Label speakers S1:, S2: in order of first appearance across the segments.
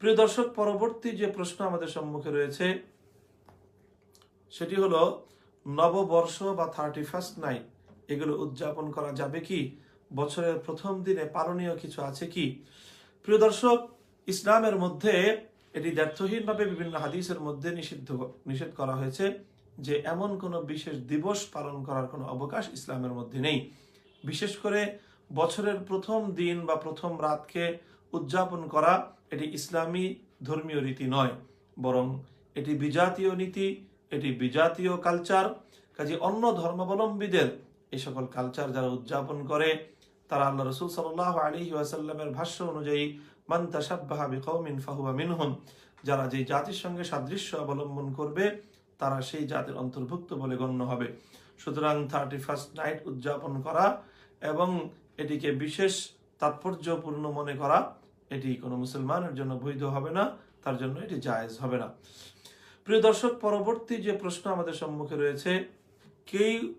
S1: প্রিয় দর্শক, পরবর্তী যে প্রশ্ন আমাদের সম্মুখে রয়েছে সেটি হলো, নববর্ষ বা 31st নাইট এগুলো উদযাপন করা যাবে কি? বছরের প্রথম দিনে পালনীয় কিছু আছে কি? প্রিয় দর্শক, ইসলামের মধ্যে এটি দ্ব্যর্থহীনভাবে বিভিন্ন হাদিসের মধ্যে নিষেধ করা হয়েছে যে এমন কোনো বিশেষ দিবস পালন করার কোনো অবকাশ ইসলামের মধ্যে নেই। বিশেষ করে বছরের প্রথম দিন বা প্রথম রাতকে উদযাপন করা এটি ইসলামী ধর্মীয় রীতি নয়, বরং এটি বিজাতীয় নীতি, এটি বিজাতীয় কালচার। কাজে অন্য ধর্মাবলম্বীদের এই সকল কালচার যারা উদযাপন করে তারা আল্লাহ রসুল সাল্লাল্লাহু আলাইহি ওয়াসাল্লামের ভাষ্য অনুযায়ী মান তাশাব্বাহা বিকওমিন ফাহুয়া মিনহুম, যারা যে জাতির সঙ্গে সাদৃশ্য অবলম্বন করবে তারা সেই জাতির অন্তর্ভুক্ত বলে গণ্য হবে। সুতরাং 31st নাইট উদযাপন করা এবং এটিকে বিশেষ তাৎপর্যপূর্ণ মনে করা এটি কোনো মুসলমানের জন্য বৈধ হবে না, তার জন্য এটি জায়েজ হবে না। প্রিয় দর্শক, পরবর্তী যে প্রশ্ন আমাদের সম্মুখে রয়েছে,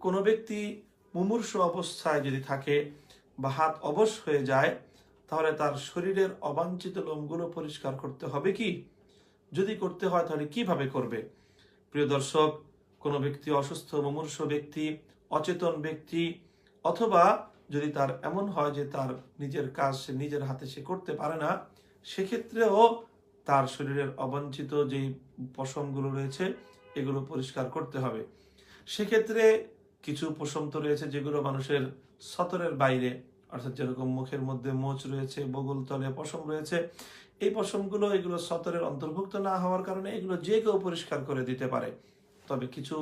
S1: কোনো ব্যক্তি মুমূর্ষু অবস্থায় যদি থাকে বা হাত অবশ হয়ে যায় তাহলে তার শরীরের অবাঞ্ছিত লোমগুলো পরিষ্কার করতে হবে কি? যদি করতে হয় তাহলে কিভাবে করবে? প্রিয় দর্শক, কোনো ব্যক্তি অসুস্থ, মুমূর্ষু ব্যক্তি, অচেতন ব্যক্তি, অথবা যদি তার এমন হয় যে তার নিজের কাজ সে নিজের হাতে সে করতে পারে না, সেক্ষেত্রেও তার শরীরের অবাঞ্ছিত যেই পশমগুলো রয়েছে এগুলো পরিষ্কার করতে হবে। সেক্ষেত্রে কিছু পশম তো রয়েছে যেগুলো মানুষের সতরের বাইরে, অর্থাৎ যেরকম মুখের মধ্যে মোচ রয়েছে, বগল তলে পশম রয়েছে, এই পশমগুলো এগুলো সতরের অন্তর্ভুক্ত না হওয়ার কারণে এগুলো যে কেউ পরিষ্কার করে দিতে পারে। তবে কিছু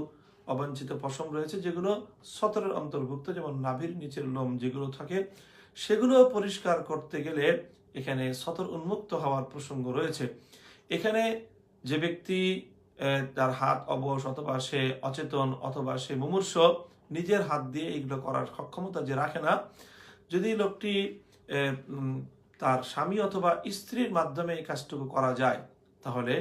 S1: অবাঞ্ছিত পশম রয়েছে যেগুলো সতরের অন্তর্ভুক্ত, যেমন নাভির নিচের লোম যেগুলো থাকে সেগুলো পরিষ্কার করতে গেলে এখানে সতর উন্মুক্ত হওয়ার প্রসঙ্গ রয়েছে। এখানে যে ব্যক্তি তার হাত অবশ, অথবা সে অচেতন, অথবা সে মুমূর্ষ, নিজের হাত দিয়ে এগুলো করার সক্ষমতা যে রাখে না, যদি লোকটি তার স্বামী অথবা স্ত্রীর মাধ্যমে এই কাজটুকু করা যায় তাহলে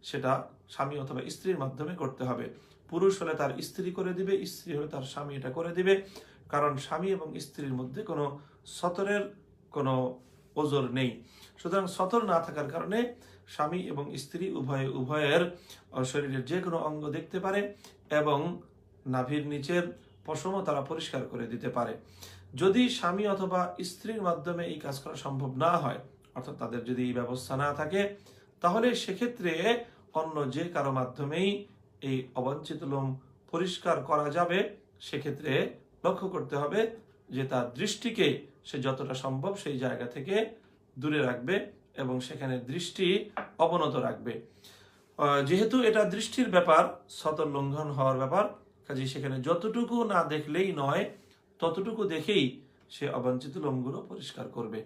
S1: সেটা স্বামী অথবা স্ত্রীর মাধ্যমে করতে হবে। পুরুষ হলে তার স্ত্রী করে দিবে, স্ত্রী হলে তার স্বামী এটা করে দিবে, কারণ স্বামী এবং স্ত্রীর মধ্যে কোনো সতরের কোনো ওজর নেই। সুতরাং সতর না থাকার কারণে স্বামী এবং স্ত্রী উভয়ের শরীরের যে কোনো অঙ্গ দেখতে পারে এবং নাভির নিচের পশমও তারা পরিষ্কার করে দিতে পারে। যদি স্বামী অথবা স্ত্রীর মাধ্যমে এই কাজ করা সম্ভব না হয়, অর্থাৎ তাদের যদি এই ব্যবস্থা না থাকে, তাহলে সেক্ষেত্রে অন্য যে কারো মাধ্যমেই এই অবাঞ্ছিত লোম পরিষ্কার করা যাবে। সেক্ষেত্রে লক্ষ্য করতে হবে যে তার দৃষ্টিকে সে যতটা সম্ভব সেই জায়গা থেকে দূরে রাখবে এবং সেখানে দৃষ্টি অবনত রাখবে। যেহেতু এটা দৃষ্টির ব্যাপার, সতর লঙ্ঘন হওয়ার ব্যাপার, কাজে সেখানে যতটুকু না দেখলেই নয়, ততটুকু দেখেই সে অবাঞ্ছিত লোমগুলো পরিষ্কার করবে।